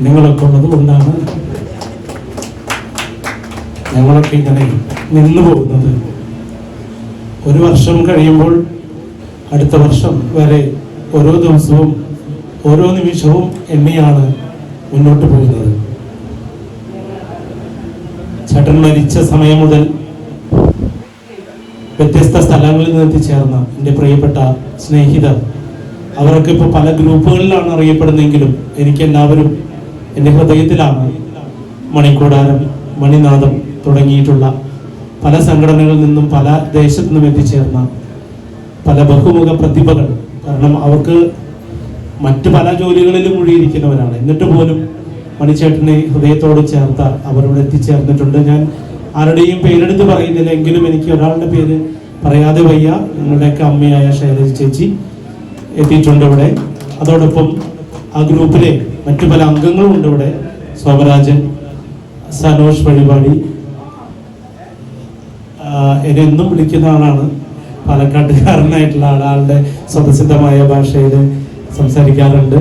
നിങ്ങളൊക്കെ ഉള്ളത് കൊണ്ടാണ് ഞങ്ങളൊക്കെ ഇങ്ങനെ നിന്നു പോകുന്നത്. ഒരു വർഷം കഴിയുമ്പോൾ അടുത്ത വർഷം വരെ ഓരോ ദിവസവും ഓരോ നിമിഷവും എണ്ണിയാണ് മുന്നോട്ട് പോകുന്നത്. ചേട്ടൻ മരിച്ച സമയം മുതൽ വ്യത്യസ്ത സ്ഥലങ്ങളിൽ നിന്ന് എത്തിച്ചേർന്ന എൻ്റെ പ്രിയപ്പെട്ട സ്നേഹിതർ, അവരൊക്കെ ഇപ്പോൾ പല ഗ്രൂപ്പുകളിലാണ് അറിയപ്പെടുന്നെങ്കിലും എനിക്കെല്ലാവരും എൻ്റെ ഹൃദയത്തിലാണ്. മണിക്കൂടാരം, മണിനാഥം തുടങ്ങിയിട്ടുള്ള പല സംഘടനകളിൽ നിന്നും പല ദേശത്തു നിന്നും എത്തിച്ചേർന്ന പല ബഹുമുഖ പ്രതിഭകൾ, കാരണം അവർക്ക് മറ്റു പല ജോലികളിലും മുഴുകിയിരിക്കുന്നവരാണ്. എന്നിട്ട് പോലും മണിച്ചേട്ടനെ ഹൃദയത്തോട് ചേർത്ത അവരോട് എത്തിച്ചേർന്നിട്ടുണ്ട്. ഞാൻ ആരുടെയും പേരെടുത്ത് പറയുന്നില്ല, എങ്കിലും എനിക്ക് ഒരാളുടെ പേര് പറയാതെ വയ്യ. നിങ്ങളുടെയൊക്കെ അമ്മയായ ശൈലജ ചേച്ചി എത്തിയിട്ടുണ്ട് ഇവിടെ. അതോടൊപ്പം ആ ഗ്രൂപ്പിലെ മറ്റു പല അംഗങ്ങളും ഉണ്ട് ഇവിടെ. സോമരാജൻ, സനോഷ് വഴിപാടി, എന്നെ എന്നും വിളിക്കുന്ന ആളാണ്. പാലക്കാട്ടുകാരനായിട്ടുള്ള ആളുടെ സ്വതസിദ്ധമായ ഭാഷയിൽ സംസാരിക്കാറുണ്ട്.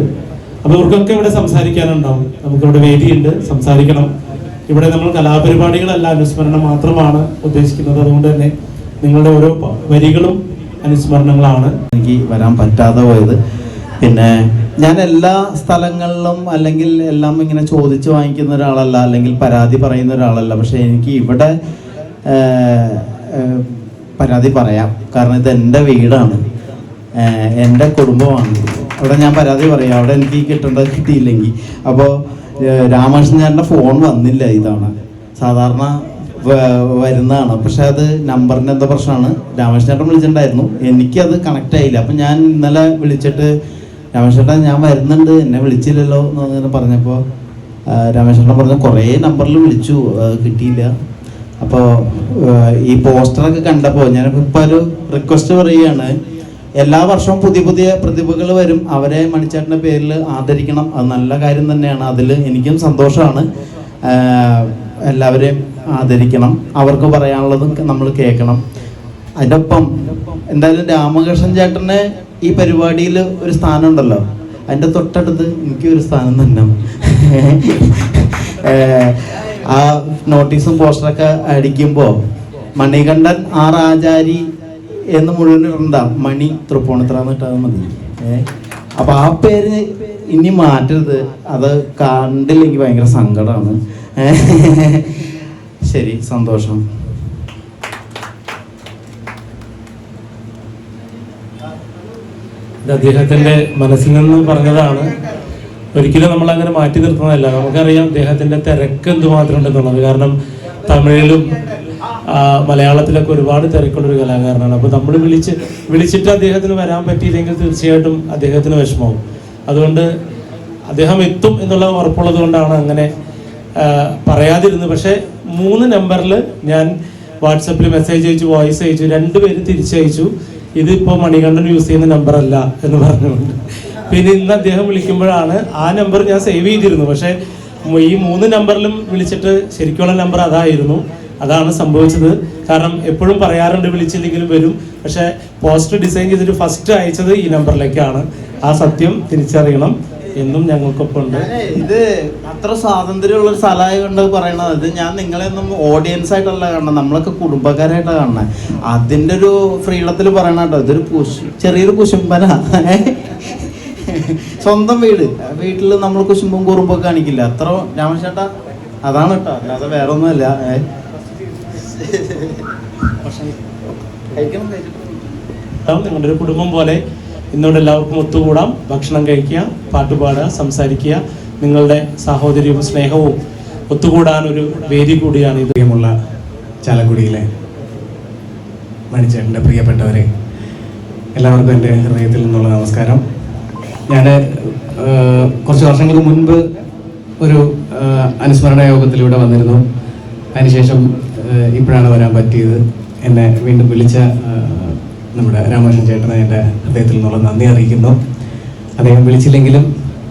അപ്പോൾ ഇവർക്കൊക്കെ ഇവിടെ സംസാരിക്കാനുണ്ടാവും. നമുക്കിവിടെ വേദിയുണ്ട്, സംസാരിക്കണം. ഇവിടെ നമ്മൾ കലാപരിപാടികളല്ല, അനുസ്മരണം മാത്രമാണ് ഉദ്ദേശിക്കുന്നത്. അതുകൊണ്ട് തന്നെ നിങ്ങളുടെ ഓരോ വരികളും അനുസ്മരണങ്ങളാണ്. എനിക്ക് വരാൻ പറ്റാതെ പോയത്. പിന്നെ ഞാൻ എല്ലാ സ്ഥലങ്ങളിലും അല്ലെങ്കിൽ എല്ലാം ഇങ്ങനെ ചോദിച്ച് വാങ്ങിക്കുന്ന ഒരാളല്ല, അല്ലെങ്കിൽ പരാതി പറയുന്ന ഒരാളല്ല. പക്ഷെ എനിക്ക് ഇവിടെ പരാതി പറയാം. കാരണം ഇത് എൻ്റെ വീടാണ്, എൻ്റെ കുടുംബമാണ്. അവിടെ ഞാൻ പരാതി പറയാം. അവിടെ എനിക്ക് കിട്ടേണ്ടത് കിട്ടിയില്ലെങ്കിൽ. അപ്പോൾ രാമകൃഷ്ണൻ്റെ ഫോൺ വന്നില്ല. ഇതാണ് സാധാരണ വരുന്നതാണ്. പക്ഷെ അത് നമ്പറിൻ്റെ എന്തോ പ്രശ്നമാണ്. രാമകൃഷ്ണേട്ടൻ വിളിച്ചിട്ടുണ്ടായിരുന്നു, എനിക്കത് കണക്റ്റ് ആയില്ല. അപ്പം ഞാൻ ഇന്നലെ വിളിച്ചിട്ട് രാമകൃഷ്ണേട്ടൻ ഞാൻ വരുന്നുണ്ട്, എന്നെ വിളിച്ചില്ലല്ലോ എന്ന് പറഞ്ഞപ്പോൾ രാമകൃഷ്ണേട്ടൻ പറഞ്ഞു കുറേ നമ്പറിൽ വിളിച്ചു, കിട്ടിയില്ല. അപ്പോൾ ഈ പോസ്റ്ററൊക്കെ കണ്ടപ്പോൾ ഞാനിപ്പോൾ ഒരു റിക്വസ്റ്റ് പറയുകയാണ്. എല്ലാ വർഷവും പുതിയ പുതിയ പ്രതിഭകൾ വരും, അവരെ മണിച്ചേട്ടൻ്റെ പേരിൽ ആദരിക്കണം. അത് നല്ല കാര്യം തന്നെയാണ്, അതിൽ എനിക്കും സന്തോഷമാണ്. എല്ലാവരെയും ആദരിക്കണം, അവർക്ക് പറയാനുള്ളതും നമ്മൾ കേൾക്കണം. അതിൻ്റെ ഒപ്പം എന്തായാലും രാമകൃഷ്ണൻ ചേട്ടന് ഈ പരിപാടിയിൽ ഒരു സ്ഥാനം ഉണ്ടല്ലോ, അതിൻ്റെ തൊട്ടടുത്ത് എനിക്കൊരു സ്ഥാനം തന്നെ. ആ നോട്ടീസും പോസ്റ്ററൊക്കെ അടിക്കുമ്പോൾ മണികണ്ഠൻ ആർ ആചാരി എന്ന് മുഴുവൻ ഇടണ്ട, മണി തൃപ്പൂണിത്തറ എന്നിട്ടാൽ മതി. അപ്പം ആ പേര് ഇനി മാറ്റരുത്, അത് കണ്ടില്ലെങ്കിൽ ഭയങ്കര സങ്കടമാണ്. ശരി, സന്തോഷം. ഇത് അദ്ദേഹത്തിൻ്റെ മനസ്സിൽ നിന്ന് പറഞ്ഞതാണ്. ഒരിക്കലും നമ്മളങ്ങനെ മാറ്റി നിർത്തുന്നതല്ല. നമുക്കറിയാം അദ്ദേഹത്തിൻ്റെ തിരക്ക് എന്തുമാത്രം ഉണ്ടെന്നുള്ളത്. കാരണം തമിഴിലും മലയാളത്തിലൊക്കെ ഒരുപാട് തിരക്കുള്ളൊരു കലാകാരനാണ്. അപ്പോൾ നമ്മൾ വിളിച്ചിട്ട് അദ്ദേഹത്തിന് വരാൻ പറ്റിയില്ലെങ്കിൽ തീർച്ചയായിട്ടും അദ്ദേഹത്തിന് വിഷമവും. അതുകൊണ്ട് അദ്ദേഹം എത്തും എന്നുള്ള ഉറപ്പുള്ളത് കൊണ്ടാണ് അങ്ങനെ പറയാതിരുന്നത്. പക്ഷേ 3 നമ്പറിൽ ഞാൻ വാട്സപ്പിൽ മെസ്സേജ് അയച്ചു, വോയിസ് അയച്ചു, 2 പേര് തിരിച്ചയച്ചു. ഇതിപ്പോൾ മണികണ്ഠൻ യൂസ് ചെയ്യുന്ന നമ്പറല്ല എന്ന് പറഞ്ഞുകൊണ്ട്. പിന്നെ ഇന്ന് അദ്ദേഹം വിളിക്കുമ്പോഴാണ് ആ നമ്പർ ഞാൻ സേവ് ചെയ്തിരുന്നു. പക്ഷേ ഈ 3 നമ്പറിലും വിളിച്ചിട്ട് ശരിക്കുള്ള നമ്പർ അതായിരുന്നു. അതാണ് സംഭവിച്ചത്. കാരണം എപ്പോഴും പറയാറുണ്ട് വിളിച്ചില്ലെങ്കിലും വരും. പക്ഷേ പോസ്റ്റർ ഡിസൈൻ ചെയ്തിട്ട് ഫസ്റ്റ് അയച്ചത് ഈ നമ്പറിലേക്കാണ്. ആ സത്യം തിരിച്ചറിയണം. എന്നും ഞങ്ങൾക്കൊപ്പം ഉണ്ട്. ഇത് അത്ര സ്വാതന്ത്ര്യമുള്ളൊരു സ്ഥലമായി കൊണ്ട് പറയണത്. ഇത് ഞാൻ നിങ്ങളെയൊന്നും ഓഡിയൻസ് ആയിട്ടല്ല കാണണം, നമ്മളൊക്കെ കുടുംബക്കാരായിട്ടാണ് കാണണേ. അതിൻ്റെ ഒരു ഫ്രീഡത്തിൽ പറയണ കേട്ടോ. ഇതൊരു ചെറിയൊരു കുശുമ്പന. സ്വന്തം വീട്ടിൽ നമ്മൾ കുശുമ്പും കുറുമ്പൊക്കെ കാണിക്കില്ല. അത്ര രാമചേട്ടാ അതാണ് കേട്ടോ, അല്ലാതെ വേറെ ഒന്നുമല്ല. നിങ്ങളുടെ ഒരു കുടുംബം പോലെ ഇന്നോട് എല്ലാവർക്കും ഒത്തുകൂടാം, ഭക്ഷണം കഴിക്കുക, പാട്ടുപാടുക, സംസാരിക്കുക. നിങ്ങളുടെ സാഹോദര്യവും സ്നേഹവും ഒത്തുകൂടാനൊരു വേദി കൂടിയാണ് ഇത്. പ്രിയമുള്ള ചാലക്കുടിയിലെ മണിച്ചേട്ടൻ്റെ പ്രിയപ്പെട്ടവരെ, എല്ലാവർക്കും എൻ്റെ ഹൃദയത്തിൽ നിന്നുള്ള നമസ്കാരം. ഞാൻ കുറച്ച് വർഷങ്ങൾക്ക് മുൻപ് ഒരു അനുസ്മരണ യോഗത്തിലൂടെ വന്നിരുന്നു. അതിനുശേഷം ഇപ്പോഴാണ് വരാൻ പറ്റിയത്. എന്നെ വീണ്ടും വിളിച്ച നമ്മുടെ രാമകൃഷ്ണൻ ചേട്ടനെ എൻ്റെ ഹൃദയത്തിൽ നിന്നുള്ള നന്ദി അറിയിക്കുന്നു. അദ്ദേഹം വിളിച്ചില്ലെങ്കിലും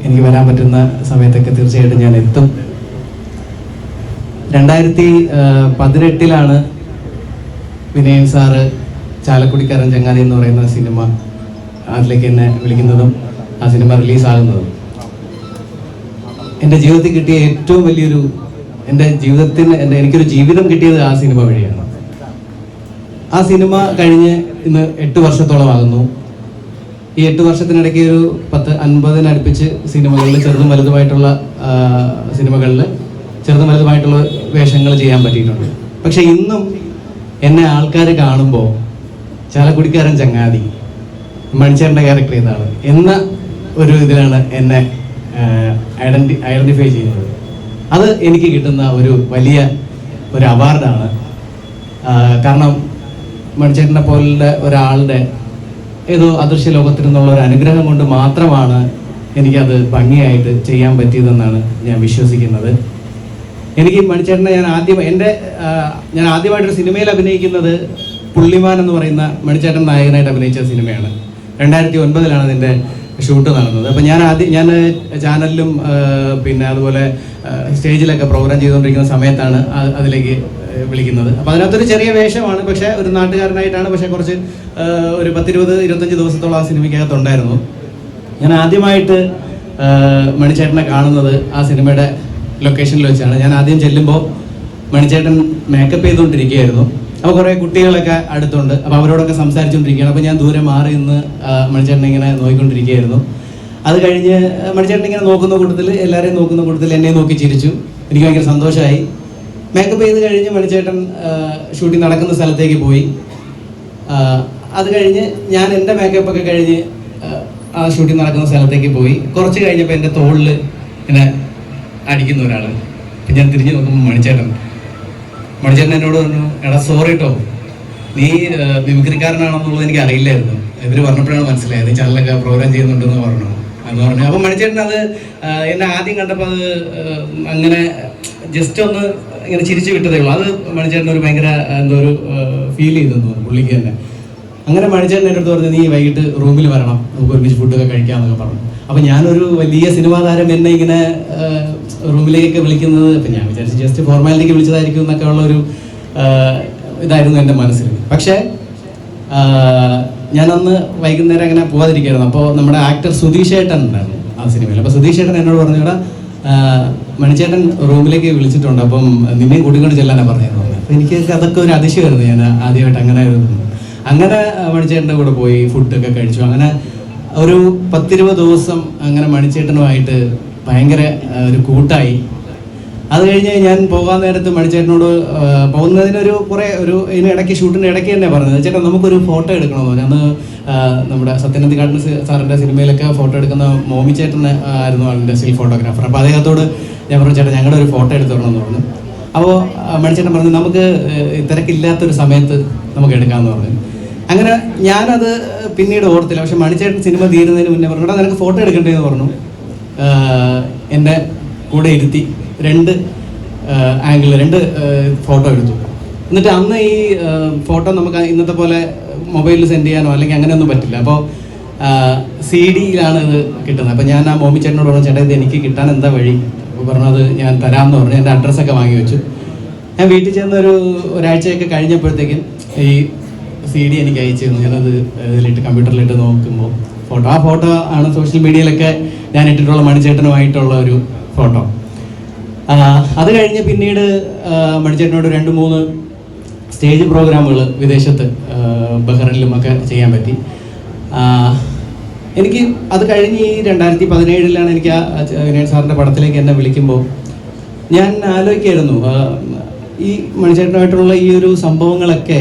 എനിക്ക് വരാൻ പറ്റുന്ന സമയത്തൊക്കെ തീർച്ചയായിട്ടും ഞാൻ എത്തും. 2018 വിനയൻ സാറ് ചാലക്കുടിക്കാരൻ ചങ്ങാതി എന്ന് പറയുന്ന സിനിമ അതിലേക്ക് എന്നെ വിളിക്കുന്നതും ആ സിനിമ റിലീസാകുന്നതും എൻ്റെ ജീവിതത്തിൽ കിട്ടിയ ഏറ്റവും വലിയൊരു എനിക്കൊരു ജീവിതം കിട്ടിയത് ആ സിനിമ വഴിയാണ്. ആ സിനിമ കഴിഞ്ഞ് ഇന്ന് 8 വർഷത്തോളമാകുന്നു. ഈ 8 വർഷത്തിനിടയ്ക്ക് ഒരു 10-50 അടുപ്പിച്ച് സിനിമകളിൽ ചെറുതും വലുതുമായിട്ടുള്ള വേഷങ്ങൾ ചെയ്യാൻ പറ്റിയിട്ടുണ്ട്. പക്ഷെ ഇന്നും എന്നെ ആൾക്കാർ കാണുമ്പോൾ ചാലക്കുടിക്കാരൻ ചങ്ങാതി, മണിച്ചേട്ടൻ്റെ ക്യാരക്ടർ ഇതാണ് എന്ന ഒരു ഇതിലാണ് എന്നെ ഐഡൻറ്റിഫൈ ചെയ്യുന്നത്. അത് എനിക്ക് കിട്ടുന്ന ഒരു വലിയ ഒരു അവാർഡാണ്. കാരണം മണിച്ചേട്ടനെ പോലുള്ള ഒരാളുടെ ഏതോ അദൃശ്യ ലോകത്തിൽ നിന്നുള്ള ഒരു അനുഗ്രഹം കൊണ്ട് മാത്രമാണ് എനിക്കത് ഭംഗിയായിട്ട് ചെയ്യാൻ പറ്റിയതെന്നാണ് ഞാൻ വിശ്വസിക്കുന്നത്. എനിക്ക് മണിച്ചേട്ടനെ ഞാൻ ആദ്യമായിട്ടൊരു സിനിമയിൽ അഭിനയിക്കുന്നത് പുള്ളിമാൻ എന്ന് പറയുന്ന മണിച്ചേട്ടൻ നായകനായിട്ട് അഭിനയിച്ച സിനിമയാണ്. 2009 അതിൻ്റെ ഷൂട്ട് നടന്നത്. അപ്പം ഞാൻ ചാനലിലും പിന്നെ അതുപോലെ സ്റ്റേജിലൊക്കെ പ്രോഗ്രാം ചെയ്തുകൊണ്ടിരിക്കുന്ന സമയത്താണ് അതിലേക്ക് വിളിക്കുന്നത്. അപ്പോൾ അതിനകത്തൊരു ചെറിയ വേഷമാണ്, പക്ഷേ ഒരു നാട്ടുകാരനായിട്ടാണ്. പക്ഷേ കുറച്ച് ഒരു 10-20-25 ദിവസത്തോളം ആ സിനിമയ്ക്കകത്തുണ്ടായിരുന്നു. ഞാൻ ആദ്യമായിട്ട് മണിച്ചേട്ടനെ കാണുന്നത് ആ സിനിമയുടെ ലൊക്കേഷനിൽ വെച്ചാണ്. ഞാൻ ആദ്യം ചെല്ലുമ്പോൾ മണിച്ചേട്ടൻ മേക്കപ്പ് ചെയ്തുകൊണ്ടിരിക്കുകയായിരുന്നു. അപ്പോൾ കുറേ കുട്ടികളൊക്കെ അടുത്തുണ്ട്. അപ്പോൾ അവരോടൊക്കെ സംസാരിച്ചുകൊണ്ടിരിക്കുകയാണ്. അപ്പോൾ ഞാൻ ദൂരെ മാറി നിന്ന് മണിച്ചേട്ടനെ ഇങ്ങനെ നോക്കിക്കൊണ്ടിരിക്കുകയായിരുന്നു. അത് കഴിഞ്ഞ് മണിച്ചേട്ടൻ ഇങ്ങനെ നോക്കുന്ന കൂട്ടത്തിൽ, എല്ലാവരെയും നോക്കുന്ന കൂട്ടത്തിൽ എന്നെ നോക്കി ചിരിച്ചു. എനിക്ക് ഭയങ്കര സന്തോഷമായി. മേക്കപ്പ് ചെയ്ത് കഴിഞ്ഞ് മണിച്ചേട്ടൻ ഷൂട്ടിംഗ് നടക്കുന്ന സ്ഥലത്തേക്ക് പോയി. അത് കഴിഞ്ഞ് ഞാൻ എൻ്റെ മേക്കപ്പൊക്കെ കഴിഞ്ഞ് ആ ഷൂട്ടിംഗ് നടക്കുന്ന സ്ഥലത്തേക്ക് പോയി. കുറച്ച് കഴിഞ്ഞപ്പോൾ എൻ്റെ തോളിൽ ഇങ്ങനെ അടിക്കുന്ന ഒരാൾ. ഞാൻ തിരിഞ്ഞ് നോക്കുമ്പോൾ മണിച്ചേട്ടൻ എന്നോട് പറഞ്ഞു, എടാ സോറി കേട്ടോ, നീ മിമിക്രിക്കാരനാണെന്നുള്ളത് എനിക്ക് അറിയില്ലായിരുന്നു. ഇവർ പറഞ്ഞപ്പോഴാണ് മനസ്സിലായത് നീ ചാനലൊക്കെ പ്രോഗ്രാം ചെയ്യുന്നുണ്ടെന്ന് പറഞ്ഞു. അപ്പോൾ മണിച്ചേട്ടൻ അത് എന്നെ ആദ്യം കണ്ടപ്പോൾ അത് അങ്ങനെ ജസ്റ്റ് ഒന്ന് ഇങ്ങനെ ചിരിച്ചു വിട്ടതേ ഉള്ളൂ. അത് മണിച്ചേട്ടൻ ഒരു ഭയങ്കര എന്തോ ഒരു ഫീൽ ചെയ്തെന്ന് തോന്നുന്നു പുള്ളിക്ക് തന്നെ. അങ്ങനെ മണിച്ചേട്ടൻ എൻ്റെ അടുത്ത് പറഞ്ഞു, നീ വൈകിട്ട് റൂമിൽ വരണം, നമുക്ക് ഒരുമിച്ച് ഫുഡൊക്കെ കഴിക്കാമെന്നൊക്കെ പറഞ്ഞു. അപ്പം ഞാനൊരു വലിയ സിനിമാ താരം എന്നെ ഇങ്ങനെ റൂമിലേക്ക് വിളിക്കുന്നത്, അപ്പം ഞാൻ വിചാരിച്ചു ജസ്റ്റ് ഫോർമാലിറ്റിക്ക് വിളിച്ചതായിരിക്കും എന്നൊക്കെ ഉള്ളൊരു ഇതായിരുന്നു എൻ്റെ മനസ്സിൽ. പക്ഷേ ഞാനന്ന് വൈകുന്നേരം അങ്ങനെ പോകാതിരിക്കുകയായിരുന്നു. അപ്പോൾ നമ്മുടെ ആക്ടർ സുധീഷ് ഏട്ടൻ ഉണ്ടായിരുന്നു ആ സിനിമയിൽ. അപ്പോൾ സുധീഷ് ഏട്ടൻ എന്നോട് പറഞ്ഞു, എടാ മണിച്ചേട്ടൻ റൂമിലേക്ക് വിളിച്ചിട്ടുണ്ട്, അപ്പം നിന്നെയും കൂട്ടിക്കൊണ്ട് ചെല്ലാനാണ് പറഞ്ഞിരുന്നു. അപ്പോൾ എനിക്ക് അതൊക്കെ ഒരു അതിശയമായിരുന്നു. ഞാൻ ആദ്യമായിട്ട് അങ്ങനെ മണിച്ചേട്ടൻ്റെ കൂടെ പോയി ഫുഡൊക്കെ കഴിച്ചു. അങ്ങനെ ഒരു 10-20 ദിവസം അങ്ങനെ മണിച്ചേട്ടനുമായിട്ട് ഭയങ്കര ഒരു കൂട്ടായി. അത് കഴിഞ്ഞ് ഞാൻ പോകാൻ നേരത്ത് മണിച്ചേട്ടനോട് പോകുന്നതിനൊരു ഇതിനിടയ്ക്ക് ഷൂട്ടിൻ്റെ ഇടയ്ക്ക് തന്നെ പറഞ്ഞത്, ചേട്ടാ നമുക്കൊരു ഫോട്ടോ എടുക്കണമെന്ന് പറഞ്ഞു. അന്ന് നമ്മുടെ സത്യനന്ദി കാട്ടൻ സാറിൻ്റെ സിനിമയിലൊക്കെ ഫോട്ടോ എടുക്കുന്ന മോമിച്ചേട്ടൻ ആയിരുന്നു അതിൻ്റെ സ്റ്റിൽ ഫോട്ടോഗ്രാഫർ. അപ്പോൾ അദ്ദേഹത്തോട് ഞാൻ പറഞ്ഞു, ചേട്ടാ ഞങ്ങളുടെ ഒരു ഫോട്ടോ എടുത്തു തരണമെന്ന് പറഞ്ഞു. അപ്പോൾ മണിച്ചേട്ടൻ പറഞ്ഞു, നമുക്ക് തിരക്കില്ലാത്തൊരു സമയത്ത് നമുക്ക് എടുക്കാമെന്ന് പറഞ്ഞു. അങ്ങനെ ഞാനത് പിന്നീട് ഓർത്തില്ല. പക്ഷെ മണിച്ചേട്ടൻ സിനിമ തീരുന്നതിന് മുന്നേ പറഞ്ഞു, നിനക്ക് ഫോട്ടോ എടുക്കണ്ടേന്ന് പറഞ്ഞു. എൻ്റെ കൂടെ ഇരുത്തി 2 ഫോട്ടോ എടുത്തു. എന്നിട്ട് അന്ന് ഈ ഫോട്ടോ നമുക്ക് ഇന്നത്തെ പോലെ മൊബൈലിൽ സെൻഡ് ചെയ്യാനോ അല്ലെങ്കിൽ അങ്ങനെയൊന്നും പറ്റില്ല. അപ്പോൾ CD-യിലാണ് ഇത് കിട്ടുന്നത്. അപ്പോൾ ഞാൻ ആ മോമിച്ചേട്ടനോട് പറഞ്ഞു, ചേട്ടാ ഇത് എനിക്ക് കിട്ടാൻ എന്താ വഴി? അപ്പോൾ പറഞ്ഞത് ഞാൻ തരാമെന്ന് പറഞ്ഞു. എൻ്റെ അഡ്രസ്സൊക്കെ വാങ്ങി വെച്ചു. ഞാൻ വീട്ടിൽ ചെന്ന് ഒരാഴ്ചയൊക്കെ കഴിഞ്ഞപ്പോഴത്തേക്കും ഈ CD എനിക്ക് അയച്ചു തന്നു. ഞാനത് കമ്പ്യൂട്ടറിലിട്ട് നോക്കുമ്പോൾ ആ ഫോട്ടോ ആണ് സോഷ്യൽ മീഡിയയിലൊക്കെ ഞാൻ ഇട്ടിട്ടുള്ള മണിച്ചേട്ടനുമായിട്ടുള്ള ഒരു ഫോട്ടോ. അത് കഴിഞ്ഞ് പിന്നീട് മണിച്ചേട്ടനോട് 2-3 സ്റ്റേജ് പ്രോഗ്രാമുകൾ വിദേശത്ത് ബഹ്റൈനിലുമൊക്കെ ചെയ്യാൻ പറ്റി. എനിക്ക് അത് കഴിഞ്ഞ് ഈ 2017 എനിക്ക് വിനയൻ സാറിൻ്റെ പടത്തിലേക്ക് എന്നെ വിളിക്കുമ്പോൾ ഞാൻ ആലോചിക്കായിരുന്നു, ഈ മണിച്ചേട്ടനുമായിട്ടുള്ള ഈ ഒരു സംഭവങ്ങളൊക്കെ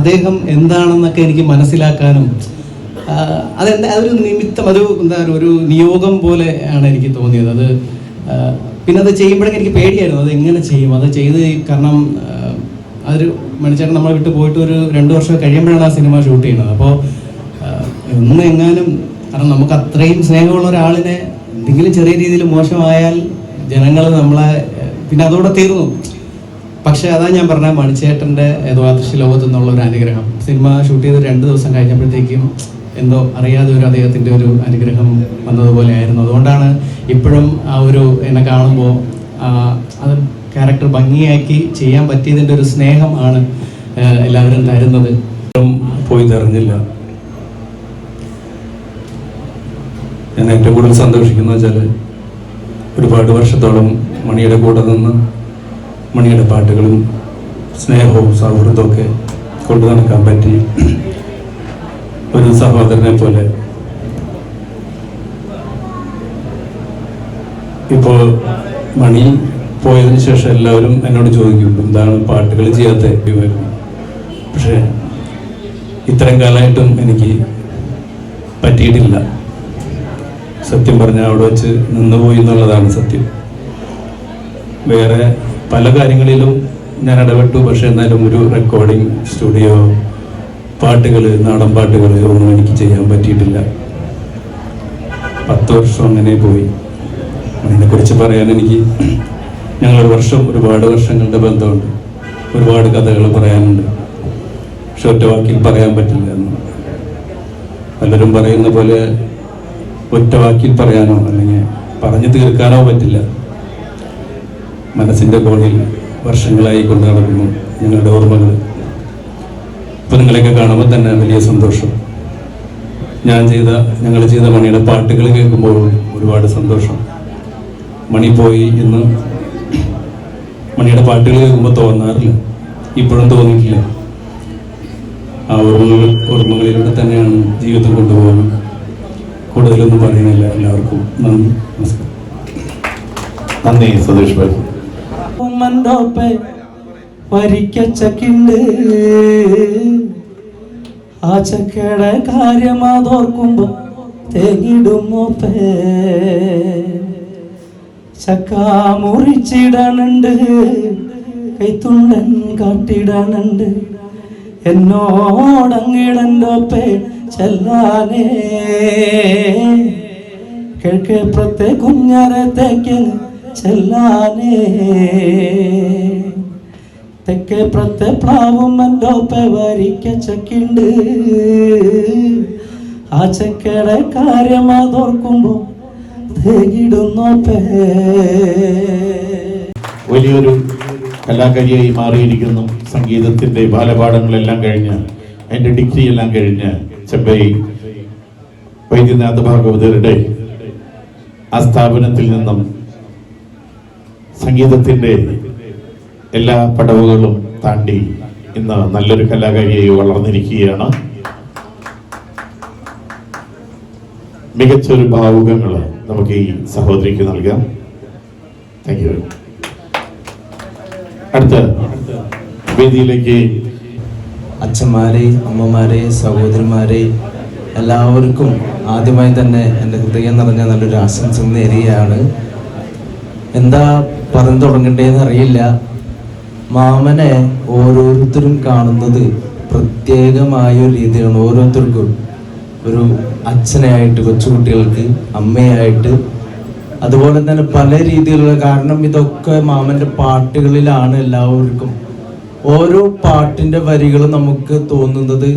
അദ്ദേഹം എന്താണെന്നൊക്കെ എനിക്ക് മനസ്സിലാക്കാനും അതൊരു നിമിത്തം, ഒരു നിയോഗം പോലെ ആണ് എനിക്ക് തോന്നിയത്. അത് പിന്നെ അത് ചെയ്യുമ്പോഴേക്കും എനിക്ക് പേടിയായിരുന്നു, അത് എങ്ങനെ ചെയ്യും, അത് ചെയ്ത്. കാരണം അതൊരു മണിച്ചേട്ടൻ നമ്മളെ വിട്ട് പോയിട്ട് ഒരു 2 വർഷം കഴിയുമ്പോഴാണ് ആ സിനിമ ഷൂട്ട് ചെയ്യുന്നത്. അപ്പോൾ എങ്ങാനും, കാരണം നമുക്ക് അത്രയും സ്നേഹമുള്ള ഒരാളിനെ എന്തെങ്കിലും ചെറിയ രീതിയിൽ മോശമായാൽ ജനങ്ങൾ നമ്മളെ പിന്നെ അതോടെ തീർന്നു. പക്ഷെ അതാ ഞാൻ പറഞ്ഞ മണിച്ചേട്ടൻ്റെ ഏതോ അദൃശ്യ ലോകത്തു നിന്നുള്ള ഒരു അനുഗ്രഹം. സിനിമ ഷൂട്ട് ചെയ്ത് 2 ദിവസം കഴിഞ്ഞപ്പോഴത്തേക്കും എന്തോ അറിയാതെ അദ്ദേഹത്തിൻ്റെ ഒരു അനുഗ്രഹം വന്നതുപോലെ ആയിരുന്നു. അതുകൊണ്ടാണ് ഇപ്പോഴും എന്നെ കാണുമ്പോൾ അത് ക്യാരക്ടർ ഭംഗിയാക്കി ചെയ്യാൻ പറ്റിയതിൻ്റെ ഒരു സ്നേഹം ആണ് എല്ലാവരും തരുന്നത്. പോയി തറിഞ്ഞില്ല. ഞാൻ ഏറ്റവും കൂടുതൽ സന്തോഷിക്കുന്ന വെച്ചാൽ ഒരുപാട് വർഷത്തോളം മണിയുടെ കൂടെ നിന്ന് മണിയുടെ പാട്ടുകളും സ്നേഹവും സൗഹൃദമൊക്കെ കൊണ്ടു നടക്കാൻ പറ്റി. ഒരു സഹോദരനെ പോലെ. ഇപ്പോൾ മണി പോയതിനു ശേഷം എല്ലാവരും എന്നോട് ചോദിക്കും എന്താണ് പാട്ടുകൾ ചെയ്യാത്ത. പക്ഷേ ഇത്രയും കാലമായിട്ടും എനിക്ക് പറ്റിയിട്ടില്ല. സത്യം പറഞ്ഞാൽ അവിടെ വെച്ച് നിന്നുപോയി എന്നുള്ളതാണ് സത്യം. വേറെ പല കാര്യങ്ങളിലും ഞാൻ ഇടപെട്ടു. പക്ഷെ എന്നാലും ഒരു റെക്കോർഡിങ് സ്റ്റുഡിയോ, പാട്ടുകൾ, നാടൻ പാട്ടുകൾ ഒന്നും എനിക്ക് ചെയ്യാൻ പറ്റിയിട്ടില്ല. 10 വർഷം അങ്ങനെ പോയി. അതിനെക്കുറിച്ച് പറയാൻ എനിക്ക് ഞങ്ങളൊരു വർഷം, ഒരുപാട് വർഷങ്ങളുടെ ബന്ധമുണ്ട്. ഒരുപാട് കഥകൾ പറയാനുണ്ട്. പക്ഷെ ഒറ്റ വാക്കിൽ പറയാൻ പറ്റില്ല എന്ന്. പലരും പറയുന്ന പോലെ ഒറ്റ വാക്കിൽ പറയാനോ അല്ലെങ്കിൽ പറഞ്ഞു തീർക്കാനോ പറ്റില്ല. മനസ്സിൻ്റെ കോണിൽ വർഷങ്ങളായി കൊണ്ടു നടക്കുന്നു ഞങ്ങളുടെ ഓർമ്മകൾ. ഇപ്പം നിങ്ങളെയൊക്കെ കാണുമ്പോൾ തന്നെ വലിയ സന്തോഷം. ഞങ്ങൾ ചെയ്ത മണിയുടെ പാട്ടുകൾ കേൾക്കുമ്പോൾ ഒരുപാട് സന്തോഷം. മണി പോയി എന്ന് മണിയുടെ പാട്ടുകൾ കേൾക്കുമ്പോൾ തോന്നാറില്ല. ഇപ്പോഴും തോന്നിയിട്ടില്ല. ആ ഓർമ്മകളിലൂടെ തന്നെയാണ് ജീവിതം കൊണ്ടുപോകുന്നത്. കൂടുതലൊന്നും പറയുന്നില്ല. എല്ലാവർക്കും നന്ദി, നമസ്കാരം. നന്ദി സതീഷ് ഭായി. വരിക്കച്ചക്കിണ്ട് ആ ചക്കയുടെ കാര്യം അതോർക്കുമ്പോ തേങ്ങിടുമോപ്പേ. ചക്ക മുറിച്ചിടണുണ്ട്, കൈത്തുണ്ടൻ കാട്ടിടണുണ്ട്, എന്നോടങ്ങിടൻ്റൊപ്പേ ചെല്ലാനേ. കിഴക്കേപ്പുറത്തെ കുഞ്ഞറത്തേക്ക് ചെല്ലാനേ. തെക്കേപ്പുറത്തെ പ്ലാവും എൻ്റെ ഒപ്പേ വരിക്കച്ചക്കുണ്ട്. ആ ചക്കയുടെ കാര്യം അതോർക്കുമ്പോ തേങ്ങിടുന്നോപ്പേ. വലിയൊരു കലാകാരിയായി മാറിയിരിക്കുന്നു. സംഗീതത്തിൻ്റെ ബാലപാഠങ്ങളെല്ലാം കഴിഞ്ഞ് അതിൻ്റെ ഡിഗ്രി എല്ലാം കഴിഞ്ഞ് ചെമ്പൈ വൈദ്യനാഥ ഭാഗവതരുടെ ആ സ്ഥാപനത്തിൽ നിന്നും സംഗീതത്തിൻ്റെ എല്ലാ പടവുകളും താണ്ടി ഇന്ന് നല്ലൊരു കലാകാരിയായി വളർന്നിരിക്കുകയാണ്. മികച്ചൊരു ഭാവുകങ്ങൾ നമുക്ക് ഈ സഹോദരിക്ക് നൽകാം. Thank you. അടുത്ത വേദിയിലേക്ക് അച്ഛന്മാരെ, അമ്മമാരെ, സഹോദരന്മാരെ എല്ലാവർക്കും ആദ്യമായി തന്നെ എൻ്റെ ഹൃദയം നിറഞ്ഞ നല്ലൊരു ആശംസ നേരുകയാണ്. എന്താ പറഞ്ഞു തുടങ്ങണ്ടേന്ന് അറിയില്ല. മാമനെ ഓരോരുത്തരും കാണുന്നത് പ്രത്യേകമായ ഒരു രീതിയാണ്. ഓരോരുത്തർക്കും ഒരു അച്ഛനായിട്ട്, കൊച്ചുകുട്ടികൾക്ക് അമ്മയായിട്ട്, അതുപോലെ തന്നെ പല രീതിയിലുള്ള. കാരണം ഇതൊക്കെ മാമൻ്റെ പാട്ടുകളിലാണ്. എല്ലാവർക്കും ഓരോ പാട്ടിൻ്റെ വരികൾ നമുക്ക് തോന്നുന്നത്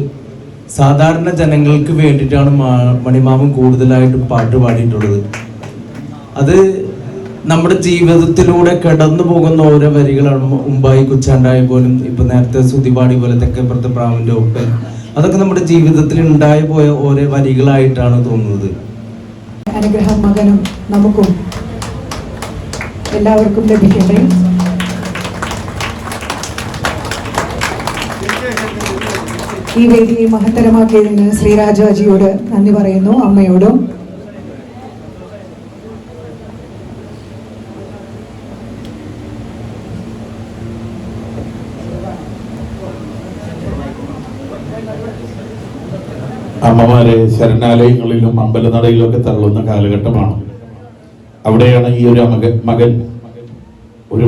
സാധാരണ ജനങ്ങൾക്ക് വേണ്ടിയിട്ടാണ് മണിമാമൻ കൂടുതലായിട്ട് പാട്ട് പാടിയിട്ടുള്ളത്. അത് നമ്മുടെ ജീവിതത്തിലൂടെ കടന്നു പോകുന്ന ഓരോ വരികളാണ്. ഉമ്പായി കുച്ചാണ്ടായ പോലും, ഇപ്പം നേരത്തെ സുതിപാടി പോലെ തെക്കേപ്പുറത്തെ പ്രാവിൻ്റെ ഒപ്പൻ, അതൊക്കെ നമ്മുടെ ജീവിതത്തിൽ ഉണ്ടായി പോയ ഓരോ വരികളായിട്ടാണ് തോന്നുന്നത്. അനുഗ്രഹം മകനും നമുക്കും എല്ലാവർക്കും ലഭിക്കട്ടെ. ഈ വേദിയെ മഹത്തരമാക്കിയതിന് ശ്രീരാജാജിയോട് നന്ദി പറയുന്നു, അമ്മയോടും. അമ്മമാരെ ശരണാലയങ്ങളിലും അമ്പലനടയിലും ഒക്കെ തള്ളുന്ന കാലഘട്ടമാണ്. അവിടെയാണ് ഈ ഒരു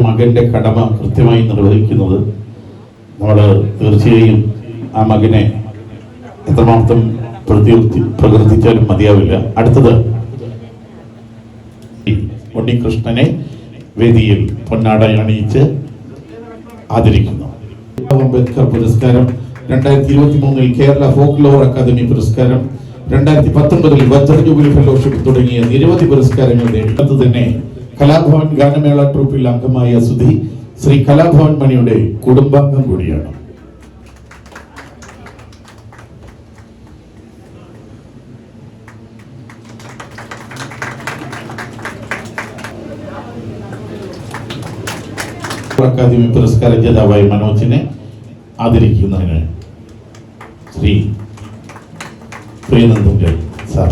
മകന്റെ കടമ കൃത്യമായി നിർവഹിക്കുന്നത്. നമ്മൾ തീർച്ചയായും ആ മകനെ എത്രമാത്രം പ്രകീർത്തിച്ചാലും മതിയാവില്ല. അടുത്തത് ഉണ്ണികൃഷ്ണനെ വേദിയിൽ പൊന്നാട അണിയിച്ച് ആദരിക്കുന്നു. അംബേദ്കർ പുരസ്കാരം, 2023 കേരള ഫോക്ക് ലോർ അക്കാദമി പുരസ്കാരം, 2019 വജ്ര ജൂബിലി ഫെലോഷിപ്പ് തുടങ്ങിയ നിരവധി പുരസ്കാരങ്ങൾ നേടി. തന്നെ കലാഭവൻ ഗാനമേള ട്രൂപ്പിൽ അംഗമായ സുധി ശ്രീ കലാഭവൻ മണിയുടെ കുടുംബാംഗം കൂടിയാണ്. അക്കാദമി പുരസ്കാര ജേതാവായ മനോജിനെ ആദരിക്കുന്നതിന് ശ്രീ പ്രിയനന്ദൻ സാർ.